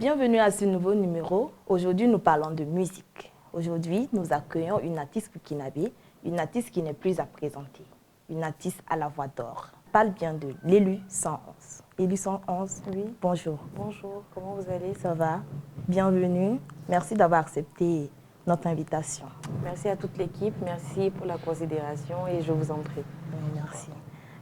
Bienvenue à ce nouveau numéro. Aujourd'hui, nous parlons de musique. Aujourd'hui, nous accueillons une artiste burkinabé, une artiste qui n'est plus à présenter, une artiste à la voix d'or. On parle bien de l'Élu 111. Élu 111, oui, bonjour. Bonjour, comment vous allez? Ça va? Bienvenue. Merci d'avoir accepté notre invitation. Merci à toute l'équipe, merci pour la considération et je vous en prie. Oui, merci.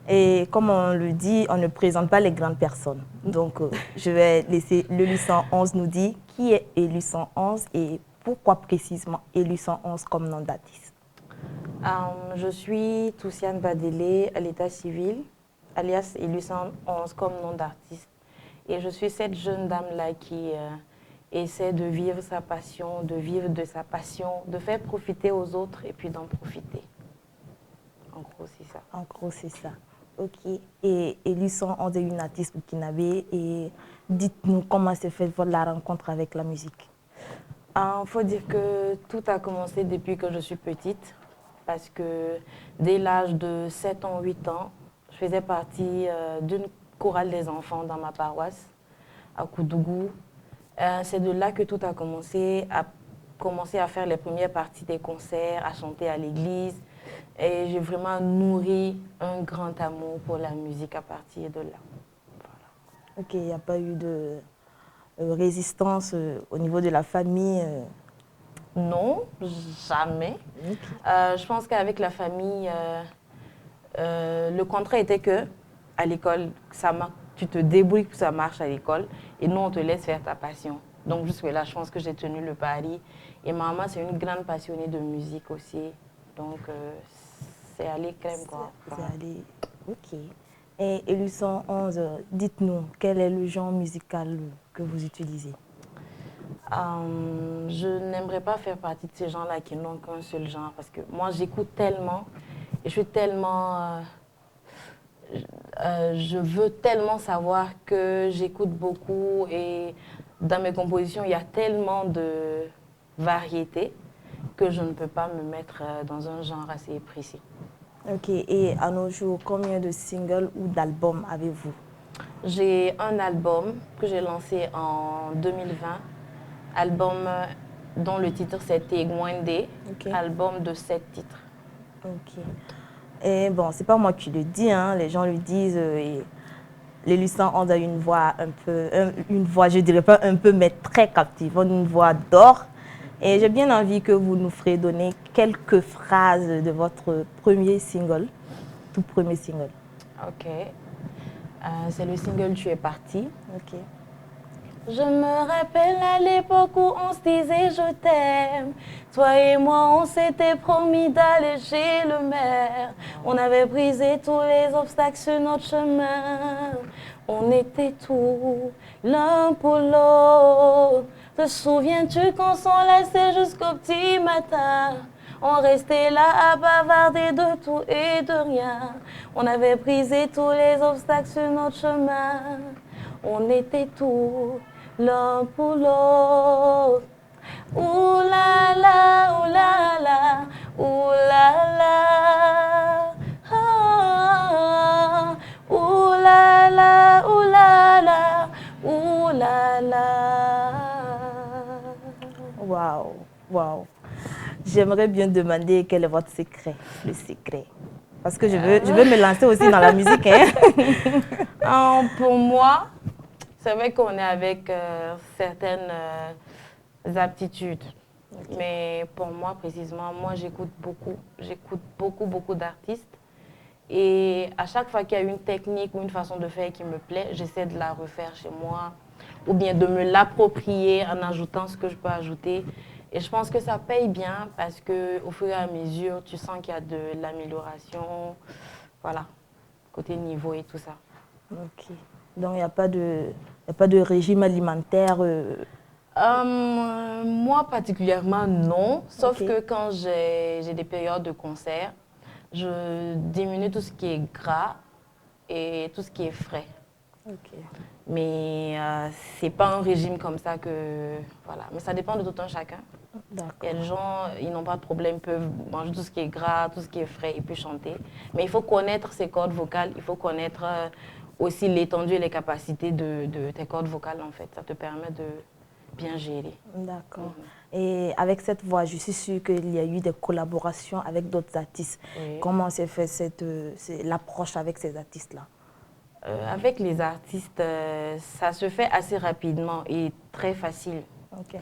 Et comme on le dit, on ne présente pas les grandes personnes. Donc, je vais laisser l'Élu 111 nous dire qui est Élu 111 et pourquoi précisément Élu 111 comme nom d'artiste. Je suis Toussiane Badélé à l'état civil, alias Élu 111 comme nom d'artiste. Et je suis cette jeune dame-là qui essaie de vivre sa passion, de vivre de sa passion, de faire profiter aux autres et puis d'en profiter. En gros, c'est ça. En gros, c'est ça. Ok. Et Élu 111 est une artiste burkinabé. Et dites-nous comment s'est fait la rencontre avec la musique. Il faut dire que tout a commencé depuis que je suis petite. Parce que dès l'âge de 7 ans, 8 ans, je faisais partie d'une chorale des enfants dans ma paroisse, à Koudougou. C'est de là que tout a commencé à faire les premières parties des concerts, à chanter à l'église. Et j'ai vraiment nourri un grand amour pour la musique à partir de là. Voilà. Ok, il n'y a pas eu de résistance au niveau de la famille Non, jamais. Okay. Je pense qu'avec la famille, le contrat était que à l'école, tu te débrouilles que ça marche à l'école et nous, on te laisse faire ta passion. Donc jusque-là, je pense que j'ai tenu le pari. Et ma maman, c'est une grande passionnée de musique aussi. Donc, c'est allé crème, quoi. C'est allé, ok. Et Élu 111, dites-nous, quel est le genre musical que vous utilisez? Je n'aimerais pas faire partie de ces gens-là qui n'ont qu'un seul genre parce que moi, j'écoute tellement et je suis tellement... je veux tellement savoir que j'écoute beaucoup et dans mes compositions, il y a tellement de variétés que je ne peux pas me mettre dans un genre assez précis. Ok, et à nos jours, combien de singles ou d'albums avez-vous? J'ai un album que j'ai lancé en 2020, album dont le titre c'est Tegwende, okay. Album de 7 titres. Ok. Et bon, c'est pas moi qui le dis, hein, les gens le disent. L'Élu 111 a une voix une voix, je dirais pas un peu, mais très captivante, une voix d'or. Et j'ai bien envie que vous nous ferez donner quelques phrases de votre premier single, tout premier single. Ok. C'est le single Tu es parti. Ok. Je me rappelle à l'époque où on se disait je t'aime. Toi et moi, on s'était promis d'aller chez le maire. On avait brisé tous les obstacles sur notre chemin. On était tout l'un pour l'autre. Te souviens-tu qu'on s'enlaçait jusqu'au petit matin? On restait là à bavarder de tout et de rien. On avait brisé tous les obstacles sur notre chemin. On était tout l'un pour l'autre. Ouh là là, ouh là là, ouh là là. Ah, ouh là là, ouh là là, ouh là là. Waouh, waouh. J'aimerais bien demander quel est votre secret, le secret. Parce que je veux me lancer aussi dans la musique. Hein. Pour moi, c'est vrai qu'on est avec certaines aptitudes. Okay. Mais pour moi, précisément, moi, j'écoute beaucoup d'artistes. Et à chaque fois qu'il y a une technique ou une façon de faire qui me plaît, j'essaie de la refaire chez moi ou bien de me l'approprier en ajoutant ce que je peux ajouter. Et je pense que ça paye bien parce qu'au fur et à mesure, tu sens qu'il y a de l'amélioration, voilà, côté niveau et tout ça. Ok. Donc, il n'y a pas de régime alimentaire Moi, particulièrement, non. Sauf okay. que quand j'ai des périodes de concert, je diminue tout ce qui est gras et tout ce qui est frais. Okay. Mais c'est pas un régime comme ça que... Voilà. Mais ça dépend de tout un chacun. Il y a des gens, ils n'ont pas de problème, peuvent manger tout ce qui est gras, tout ce qui est frais et puis chanter. Mais il faut connaître ses cordes vocales, il faut connaître aussi l'étendue et les capacités de tes cordes vocales, en fait. Ça te permet de bien gérer. D'accord. Et avec cette voix, je suis sûre qu'il y a eu des collaborations avec d'autres artistes. Oui. Comment s'est fait l'approche avec ces artistes-là? Avec les artistes, ça se fait assez rapidement et très facile. Ok.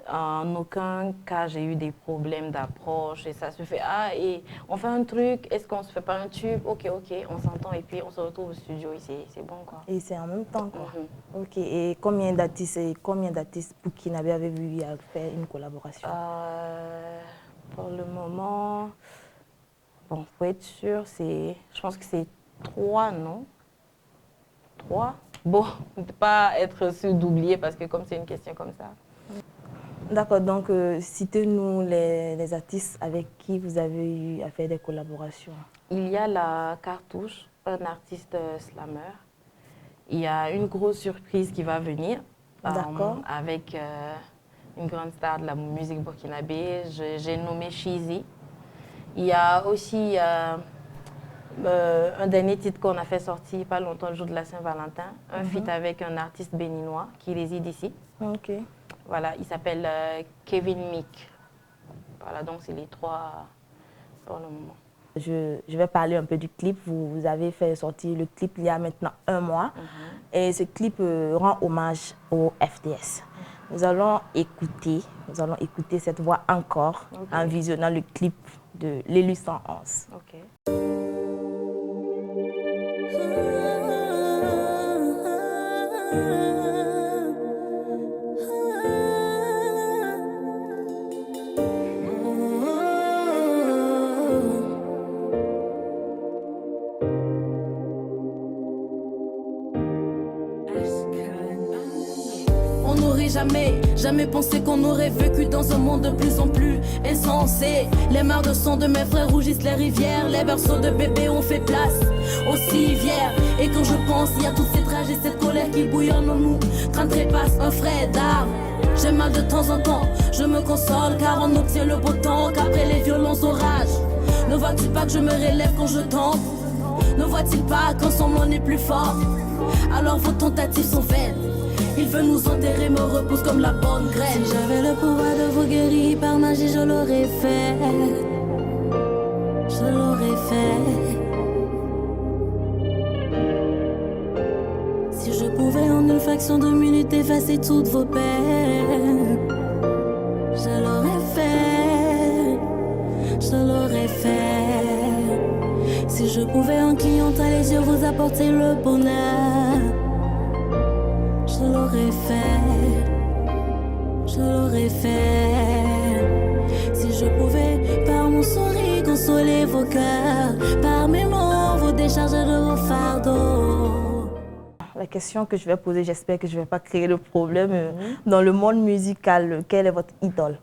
En aucun cas, j'ai eu des problèmes d'approche et ça se fait. Ah, et on fait un truc, est-ce qu'on se fait pas un tube? Ok, on s'entend et puis on se retrouve au studio et c'est bon, quoi. Et c'est en même temps, quoi. Ok. Et combien d'artistes burkinabés avez-vous eu à faire une collaboration? Pour le moment, bon, pour être sûr, je pense que c'est 3, non? 3? Bon, ne pas être sûr d'oublier parce que comme c'est une question comme ça. D'accord, donc citez-nous les artistes avec qui vous avez eu à faire des collaborations. Il y a la Cartouche, un artiste slammer. Il y a une grosse surprise qui va venir avec une grande star de la musique burkinabé. J'ai nommé Cheesy. Il y a aussi un dernier titre qu'on a fait sortir pas longtemps, le jour de la Saint-Valentin, un feat avec un artiste béninois qui réside ici. Ok. Voilà, il s'appelle Kevin Meek. Voilà, donc c'est les 3 pour le moment. Je vais parler un peu du clip. Vous avez fait sortir le clip il y a maintenant 1 mois. Et ce clip rend hommage au FDS. Nous allons écouter cette voix encore en visionnant le clip de l'élu 111. Ok. Jamais pensé qu'on aurait vécu dans un monde de plus en plus insensé. Les mares de sang de mes frères rougissent les rivières. Les berceaux de bébés ont fait place aux civières. Et quand je pense, il y a toutes ces tragédies, cette colère qui bouillonne en nous. Quand trépasse un frais d'armes, j'ai mal de temps en temps. Je me console car on obtient le beau temps qu'après les violents orages. Ne vois-tu pas que je me relève quand je tombe? Ne vois-t-il pas qu'ensemble on est plus fort? Alors vos tentatives sont vaines. Il veut nous enterrer, me repousse comme la bonne graine. Si j'avais le pouvoir de vous guérir par magie, je l'aurais fait. Je l'aurais fait. Si je pouvais en une fraction de minute effacer toutes vos peines, je l'aurais fait. Je l'aurais fait. Si je pouvais en clignant les yeux vous apporter le bonheur, je l'aurais fait, je l'aurais fait. Si je pouvais par mon sourire consoler vos cœurs, par mes mots vous décharger de vos fardeaux. La question que je vais poser, j'espère que je ne vais pas créer le problème. Dans le monde musical, quelle est votre idole?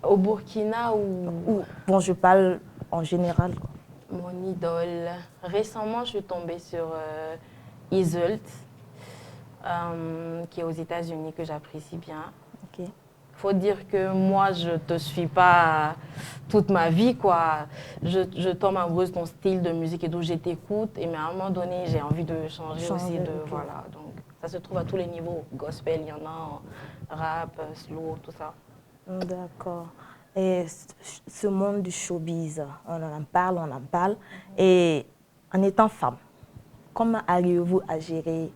Au Burkina ou... Bon, je parle en général. Mon idole. Récemment, je suis tombée sur... Iseult, qui est aux États-Unis, que j'apprécie bien. Okay. Faut dire que moi, je te suis pas toute ma vie, quoi. Je tombe amoureuse de ton style de musique et d'où je t'écoute. Et mais à un moment donné, j'ai envie de changer aussi. Voilà. Donc, ça se trouve à tous les niveaux. Gospel, il y en a en rap, slow, tout ça. D'accord. Et ce monde du showbiz, on en parle. Et en étant femme, comment arrivez-vous à gérer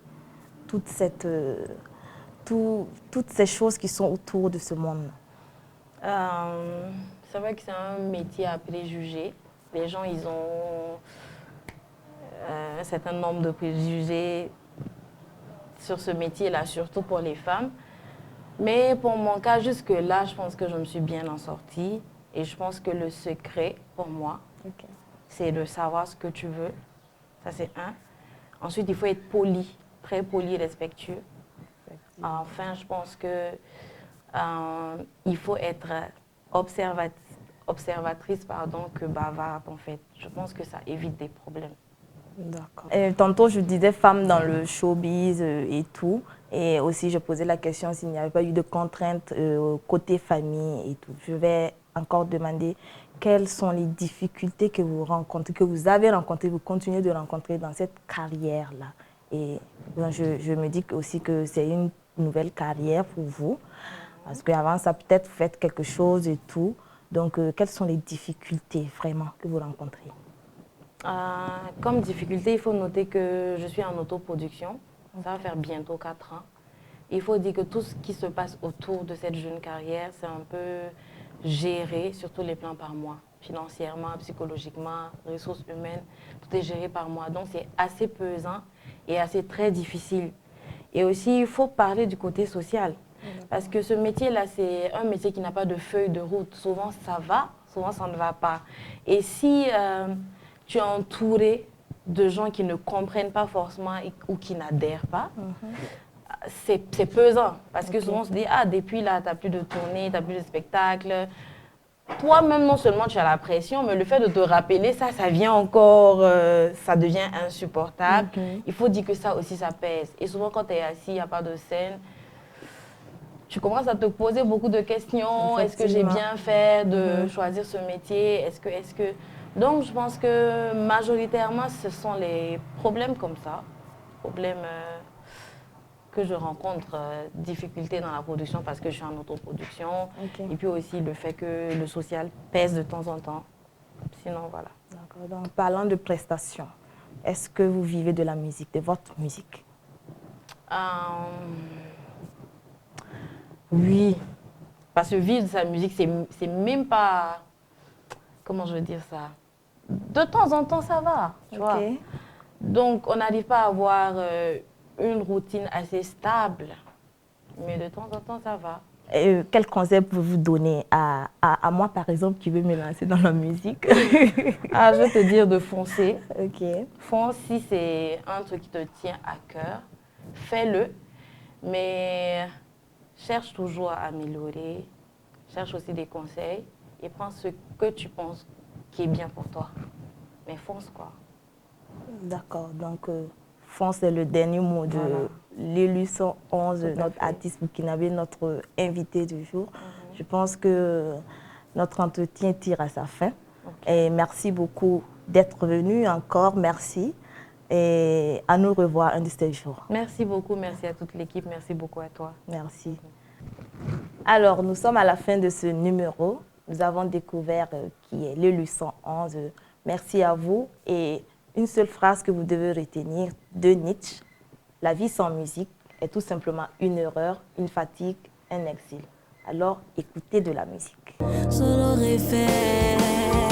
toutes ces choses qui sont autour de ce monde? C'est vrai que c'est un métier à préjugés. Les gens, ils ont un certain nombre de préjugés sur ce métier-là, surtout pour les femmes. Mais pour mon cas, jusque-là, je pense que je me suis bien en sortie. Et je pense que le secret, pour moi, c'est de savoir ce que tu veux. Ça, c'est un. Ensuite, il faut être poli, très poli, respectueux. Enfin, je pense que il faut être observatrice que bavarde, en fait. Je pense que ça évite des problèmes. D'accord. Tantôt, je disais femme dans le showbiz et tout. Et aussi, je posais la question s'il n'y avait pas eu de contraintes côté famille et tout. Je vais encore demander quelles sont les difficultés que vous rencontrez, que vous avez rencontrées, vous continuez de rencontrer dans cette carrière-là. Et ben, je me dis aussi que c'est une nouvelle carrière pour vous, parce qu'avant ça, peut-être vous faites quelque chose et tout. Donc, quelles sont les difficultés vraiment que vous rencontrez? Comme difficulté, il faut noter que je suis en autoproduction. Ça va faire bientôt 4 ans. Il faut dire que tout ce qui se passe autour de cette jeune carrière, c'est un peu géré sur tous les plans par moi. Financièrement, psychologiquement, ressources humaines, tout est géré par moi. Donc, c'est assez pesant et assez très difficile. Et aussi, il faut parler du côté social. Parce que ce métier-là, c'est un métier qui n'a pas de feuille de route. Souvent, ça va, souvent, ça ne va pas. Et si tu es entouré de gens qui ne comprennent pas forcément ou qui n'adhèrent pas, c'est pesant. Parce que souvent, on se dit, ah, depuis là, tu n'as plus de tournée, tu n'as plus de spectacle. Toi-même, non seulement tu as la pression, mais le fait de te rappeler, ça vient encore, ça devient insupportable. Il faut dire que ça aussi, ça pèse. Et souvent, quand tu es assis, il n'y a pas de scène, tu commences à te poser beaucoup de questions. Est-ce que j'ai bien fait de choisir ce métier? Est-ce que... Donc, je pense que majoritairement, ce sont les problèmes comme ça, problèmes que je rencontre, difficultés dans la production parce que je suis en autoproduction. Et puis aussi le fait que le social pèse de temps en temps. Sinon, voilà. D'accord. Donc, parlant de prestations, est-ce que vous vivez de la musique, de votre musique? Oui, parce que vivre de sa musique, c'est même pas... Comment je veux dire ça? De temps en temps, ça va, tu vois. Donc, on n'arrive pas à avoir une routine assez stable, mais de temps en temps, ça va. Quel conseil pouvez-vous donner à moi, par exemple, qui veut me lancer dans la musique? Je vais te dire de foncer. Fonce si c'est un truc qui te tient à cœur, fais-le, mais cherche toujours à améliorer, cherche aussi des conseils et prends ce que tu penses qui est bien pour toi. Mais fonce, quoi. D'accord, donc fonce est le dernier mot de Lelu 111, notre artiste burkinabé, notre invité du jour. Je pense que notre entretien tire à sa fin. Et merci beaucoup d'être venu encore, merci. Et à nous revoir un de ces jours. Merci beaucoup, merci à toute l'équipe, merci beaucoup à toi. Merci. Alors, nous sommes à la fin de ce numéro. Nous avons découvert qui est Lelu 111. Merci à vous. Et une seule phrase que vous devez retenir de Nietzsche: la vie sans musique est tout simplement une erreur, une fatigue, un exil. Alors, écoutez de la musique. Je l'aurais fait.